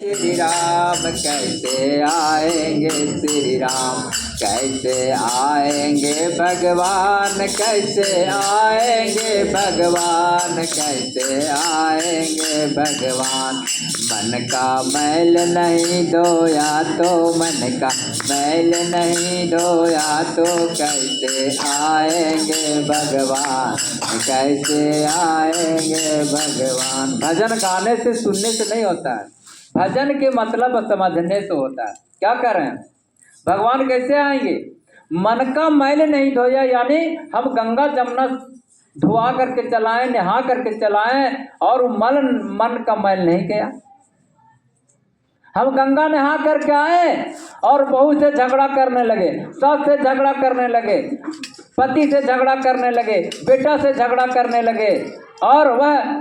श्री राम कैसे आएंगे, श्री राम कैसे आएंगे, भगवान कैसे आएंगे, भगवान कैसे आएंगे, भगवान। मन का मैल नहीं धोया तो, मन का मैल नहीं धोया तो, कैसे आएंगे भगवान, कैसे आएंगे भगवान। भजन गाने से सुनने से नहीं होता है, भजन के मतलब समझने से होता है। क्या कर रहे हैं, भगवान कैसे आएंगे? मन का मैल नहीं धोया, यानी हम गंगा जमुना धुआ करके चलाएं, नहा करके चलाएं और मन का मैल नहीं गया। हम गंगा नहा करके आए और बहू से झगड़ा करने लगे, सास से झगड़ा करने लगे, पति से झगड़ा करने लगे, बेटा से झगड़ा करने लगे, और वह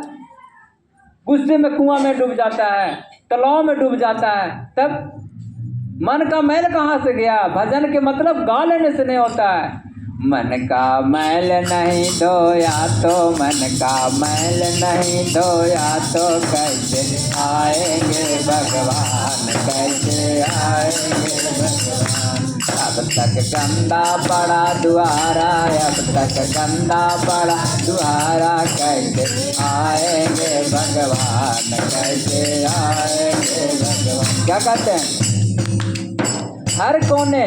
गुस्से में कुआं में डूब जाता है, तालाब में डूब जाता है। तब मन का मैल कहाँ से गया? भजन के मतलब गा लेने से नहीं होता है। मन का मैल नहीं धोया तो, मन का मैल नहीं धोया तो, कैसे आएंगे भगवान, कैसे आएंगे भगवान। अब तक गंदा पड़ा द्वारा, अब तक गंदा पड़ा द्वारा, कैसे आएंगे भगवान, कैसे आएंगे भगवान। क्या कहते हैं? हर कोने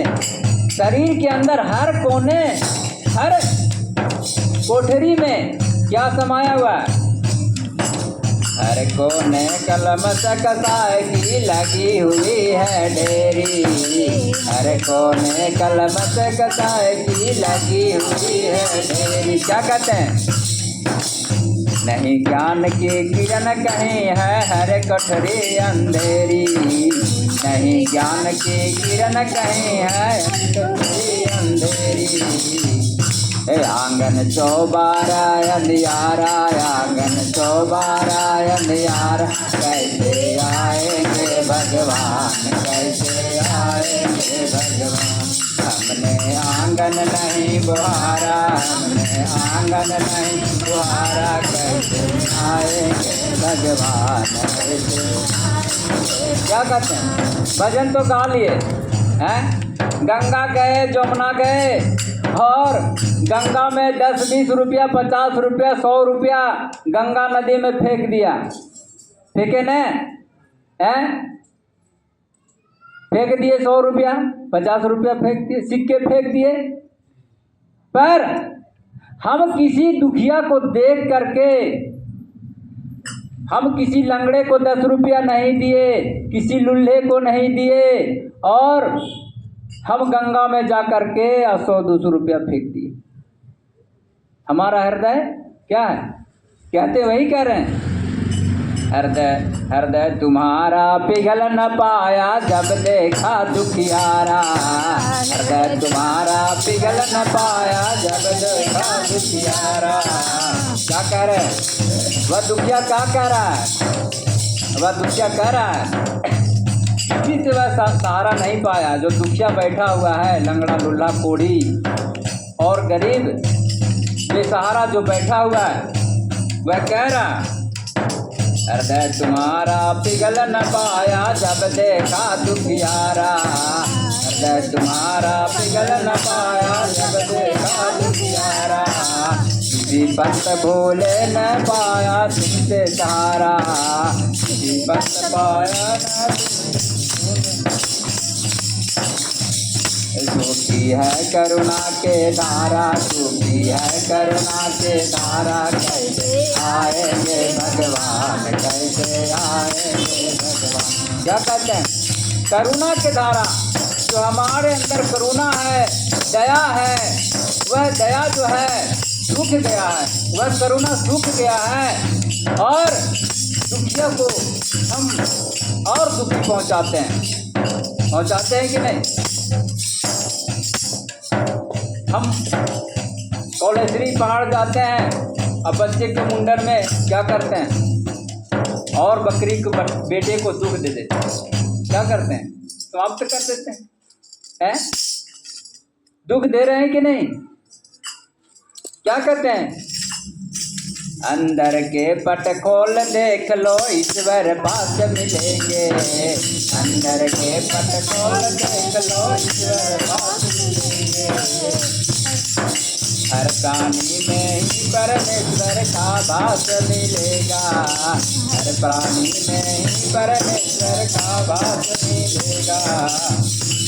शरीर के अंदर, हर कोने, हर कोठरी में क्या समाया हुआ है? हर कोने कलम से कसाई की लगी हुई है ढेरी, हर कोने कलम से कसाई की लगी हुई है ढेरी। क्या कहते हैं? नहीं ज्ञान की किरण कहीं है, हर कोठरी अंधेरी, नहीं ज्ञान की किरण कहीं है, कोठरी अंधेरी। आंगन चौबारा अंधियारा, आंगन चौबारा अंधियारा, कैसे आएंगे भगवान, कैसे आएंगे भगवान। हमने आंगन नहीं बुहारा, हमने आंगन नहीं बुहारा, कैसे आएंगे भगवान, कैसे। क्या कहते हैं? भजन तो गा लिए हैं, गंगा गए, जमुना गए, और गंगा में 10-20 रुपया, 50 रुपया, 100 रुपया गंगा नदी में फेंक दिया। फेंके न हैं? फेंक दिए 100 रुपया, 50 रुपया फेंक दिए, सिक्के फेंक दिए। पर हम किसी दुखिया को देख करके, हम किसी लंगड़े को 10 रुपया नहीं दिए, किसी लुल्हे को नहीं दिए, और हम गंगा में जा करके 100-200 रुपया फेंक दिए। हमारा हृदय क्या है? कहते वही कह रहे हैं, हृदय हृदय तुम्हारा पिघल न पाया जब देखा दुखियारा, हृदय तुम्हारा पिघल न पाया जब देखा दुखियारा। क्या कह रहे हैं? वह दुखिया क्या कह रहा है? वह दुखिया कह रहा है किसी से वह सहारा नहीं पाया। जो दुखिया बैठा हुआ है, लंगड़ा लुल्ला कोढ़ी और गरीब बेसहारा जो बैठा हुआ है, वह कह रहा हृदय तुम्हारा पिघल न पाया जब देखा दुखियारा, हृदय तुम्हारा पिघल न पाया जब देखा दुखियारा। किसी पत भूले न पाया तुमसे सहारा, किसी पत पाया न सूखी है करुणा के धारा, सूखी है करुणा के धारा, कैसे आएंगे भगवान, कैसे आएंगे भगवान। क्या कहते हैं? करुणा के धारा, जो हमारे अंदर करुणा है, दया है, वह दया जो है सूख गया है, वह करुणा सूख गया है, और दुखिया को हम और दुखी पहुंचाते हैं कि नहीं? हम कौलेश्वरी पहाड़ जाते हैं, अब बच्चे के मुंडन में क्या करते हैं? और बकरी को, बेटे को दुख दे देते हैं। क्या करते हैं? समाप्त कर देते हैं। दुख दे रहे हैं कि नहीं? क्या कहते हैं? अंदर के पट खोल देख लो ईश्वर पास मिलेंगे। अंदर के पट खोल देख लो ईश्वर पास मिलेंगे। हर प्राणी में ही परमेश्वर का वास मिलेगा। हर प्राणी में ही परमेश्वर का वास मिलेगा।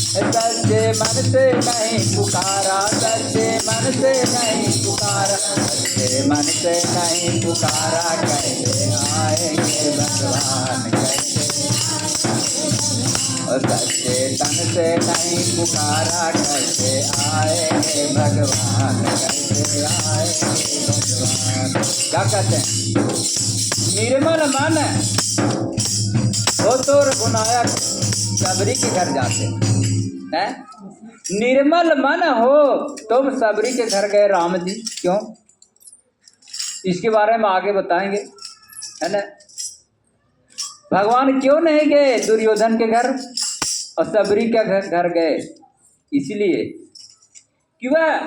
सच्चे मन से नहीं पुकारा, सच्चे मन से नहीं पुकारा, सच्चे मन से नहीं पुकारा, कैसे आएंगे भगवान, कैसे और सच्चे तन से नहीं पुकारा, कैसे आएंगे भगवान, कैसे आएंगे भगवान। क्या कहते हैं? निर्मल मन हो तो रघुनायक सबरी के घर जाते हैं। निर्मल मन हो तुम सबरी के घर गए राम जी, क्यों? इसके बारे में आगे बताएंगे, है ना। भगवान क्यों नहीं गए दुर्योधन के घर और सबरी के घर गए? इसलिए कि वह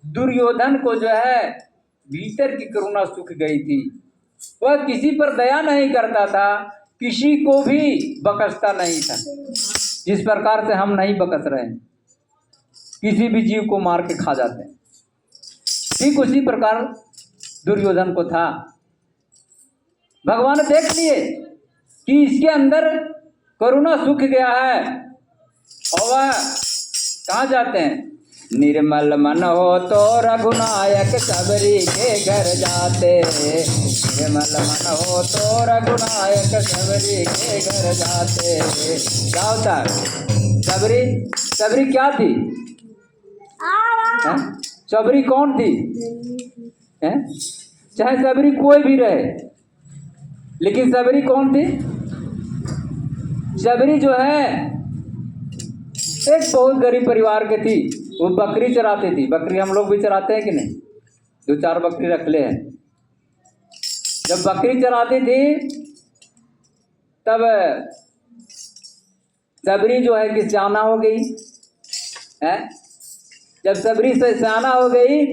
दुर्योधन को जो है भीतर की करुणा सूख गई थी। वह किसी पर दया नहीं करता था, किसी को भी बकसता नहीं था, जिस प्रकार से हम नहीं बकस रहे हैं, किसी भी जीव को मार के खा जाते हैं। ठीक उसी प्रकार दुर्योधन को था। भगवान देख लिए कि इसके अंदर करुणा सूख गया है और वह कहाँ जाते हैं? निर्मल मन हो तो रघुनायक सबरी के घर जाते। निर्मल मन हो तो रघुनायक सबरी के घर जाते। क्या होता है? सबरी क्या थी? सबरी कौन थी? है? चाहे सबरी कोई भी रहे, लेकिन सबरी कौन थी? सबरी जो है एक बहुत गरीब परिवार के थी। वो बकरी चराती थी। बकरी हम लोग भी चराते हैं कि नहीं? 2-4 बकरी रख ले हैं। जब बकरी चराती थी तब सबरी जो है कि सियाना हो गई है। जब सबरी से सियाना हो गई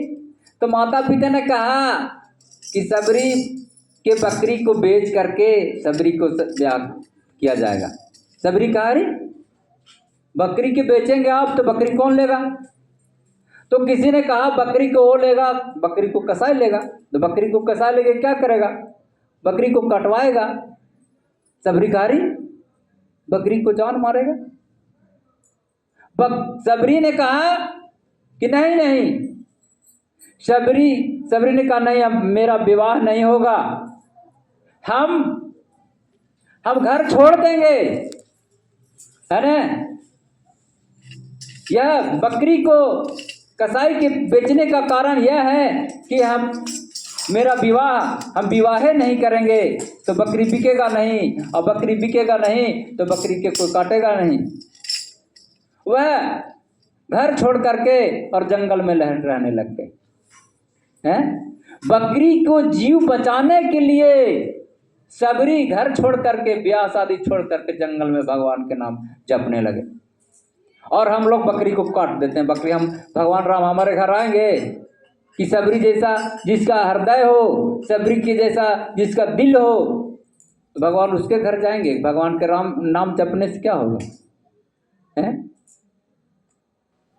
तो माता पिता ने कहा कि सबरी के बकरी को बेच करके सबरी को ब्याह किया जाएगा। सबरी कहा, अरे बकरी के बेचेंगे आप तो बकरी कौन लेगा? तो किसी ने कहा बकरी को वो लेगा, बकरी को कसाई लेगा। तो बकरी को कसाई लेके क्या करेगा? बकरी को कटवाएगा। सबरी कहा, अरे बकरी को जान मारेगा। सबरी ने कहा कि नहीं। सबरी ने कहा नहीं, अब मेरा विवाह नहीं होगा, हम घर छोड़ देंगे, है ना। यह बकरी को कसाई के बेचने का कारण यह है कि हम विवाह नहीं करेंगे तो बकरी बिकेगा नहीं, और बकरी बिकेगा नहीं तो बकरी के कोई काटेगा नहीं। वह घर छोड़ करके और जंगल में रहने लग गए हैं। बकरी को जीव बचाने के लिए सबरी घर छोड़ करके, ब्याह शादी छोड़ करके जंगल में भगवान के नाम जपने लगे। और हम लोग बकरी को काट देते हैं। बकरी हम भगवान राम हमारे घर आएंगे कि सबरी जैसा जिसका हृदय हो, सबरी के जैसा जिसका दिल हो, तो भगवान उसके घर जाएंगे। भगवान के राम नाम जपने से क्या होगा? है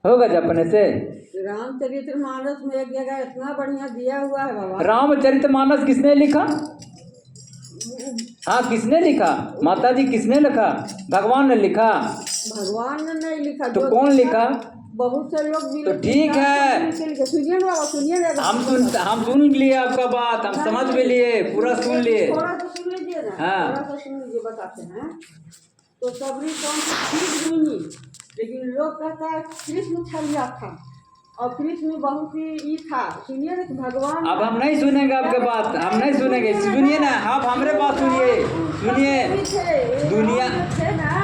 होगा जपने से। रामचरितमानस में एक जगह इतना बढ़िया दिया हुआ है बाबा। रामचरितमानस किसने लिखा? हाँ, किसने लिखा? माता जी किसने लिखा? भगवान ने लिखा। भगवान ने नहीं लिखा तो कौन लिखा? बहुत से लोग भी। तो ठीक है, सुनिए बाबा, सुनिए। हम सुन लिए आपका बात, हम समझ भी लिए, पूरा सुन लिए। थोड़ा सा सुन लीजिए ना। हाँ, थोड़ा सा सुन लीजिए, बताते हैं। तो सबरी कौन सी हुई, लेकिन लोग कहता है कृष्ण छलिया था और कृष्ण बहुत ही था। सुनिए ना कि भगवान। अब हम नहीं सुनेंगे आपके बात, हम नहीं सुनेंगे। सुनिए ना, आप हमारे बात सुनिए। दुनिया थे ना,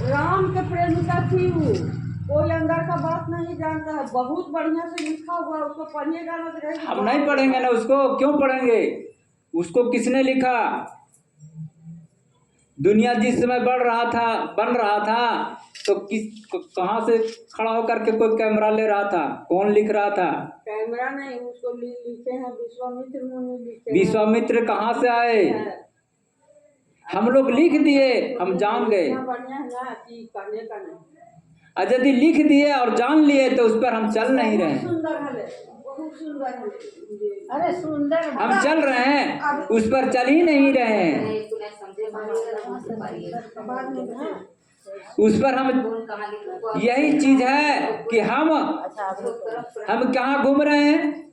राम के प्रेमिका थी वो, कोई अंदर का बात नहीं जानता है। बहुत बढ़िया से लिखा हुआ, उसको पढ़िएगा ना तो हम नहीं पढ़ेंगे ना। उसको क्यों पढ़ेंगे? उसको किसने लिखा? दुनिया जिस समय बन रहा था तो कहाँ से खड़ा होकर के कोई कैमरा ले रहा था? कौन लिख रहा था? कैमरा नहीं, उसको लिखे हैं विश्वामित्र मुनि लिखे। विश्वामित्र कहाँ से आए? हम लोग लिख दिए, हम जान गए। बढ़िया है ना कि करने का नहीं। यदि लिख दिए और जान लिए तो उस पर हम चल नहीं रहे हैं। बहुत सुंदर है। अरे सुंदर हम चल रहे हैं, उस पर चल ही नहीं रहे हैं। उस पर हम, यही चीज है कि हम कहाँ घूम रहे हैं?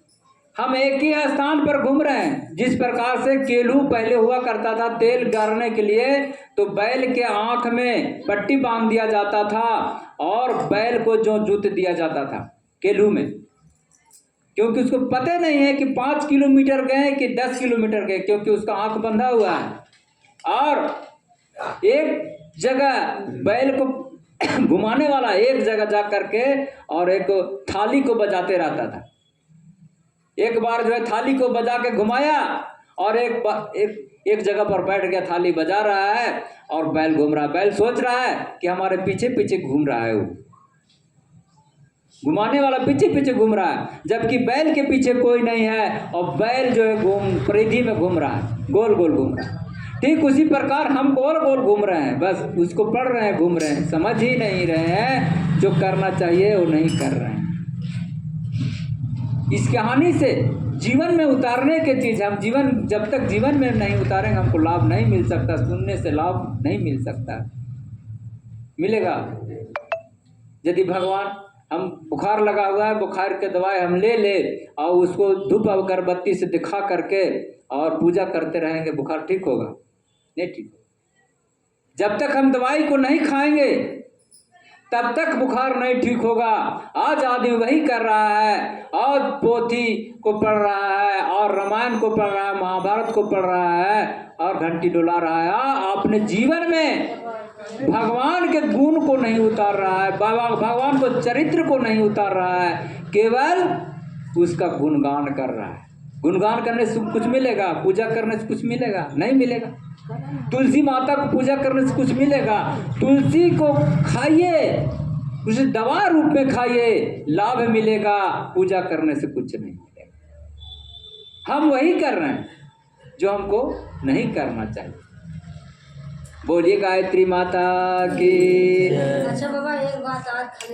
हम एक ही स्थान पर घूम रहे हैं। जिस प्रकार से केलू पहले हुआ करता था तेल गारने के लिए, तो बैल के आंख में पट्टी बांध दिया जाता था और बैल को जो जूत दिया जाता था केलू में, क्योंकि उसको पता नहीं है कि 5 किलोमीटर गए कि 10 किलोमीटर गए, क्योंकि उसका आंख बंधा हुआ है। और एक जगह बैल को घुमाने वाला एक जगह जा करके और एक थाली को बजाते रहता था। एक बार जो है थाली को बजा के घुमाया और एक जगह पर बैठ गया, थाली बजा रहा है और बैल घूम रहा है। बैल सोच रहा है कि हमारे पीछे पीछे घूम रहा है, वो घुमाने वाला पीछे पीछे घूम रहा है, जबकि बैल के पीछे कोई नहीं है और बैल जो है परिधि में घूम रहा है, गोल गोल घूम रहा है। ठीक उसी प्रकार हम गोल गोल घूम रहे हैं, बस उसको पढ़ रहे हैं, घूम रहे हैं, समझ ही नहीं रहे हैं। जो करना चाहिए वो नहीं कर रहे हैं। इस कहानी से जीवन में उतारने की चीज़, हम जीवन जब तक जीवन में नहीं उतारेंगे हमको लाभ नहीं मिल सकता। सुनने से लाभ नहीं मिल सकता। मिलेगा यदि भगवान, हम बुखार लगा हुआ है, बुखार के दवाई हम ले और उसको धूप अगरबत्ती से दिखा करके और पूजा करते रहेंगे, बुखार ठीक होगा? नहीं ठीक। जब तक हम दवाई को नहीं खाएंगे तब तक बुखार नहीं ठीक होगा। आज आदमी वही कर रहा है, आज पोथी को पढ़ रहा है और रामायण को पढ़ रहा है, महाभारत को पढ़ रहा है और घंटी डुला रहा है। अपने जीवन में भगवान के गुण को नहीं उतार रहा है, भगवान को चरित्र को नहीं उतार रहा है, केवल उसका गुणगान कर रहा है। गुणगान करने से कुछ मिलेगा? पूजा करने से कुछ मिलेगा? नहीं मिलेगा। तुलसी माता को पूजा करने से कुछ मिलेगा? तुलसी को खाइए, उसे दवा रूप में खाइए, लाभ मिलेगा। पूजा करने से कुछ नहीं मिलेगा। हम वही कर रहे हैं जो हमको नहीं करना चाहिए। बोलिए गायत्री माता की। अच्छा बाबा, एक बात आज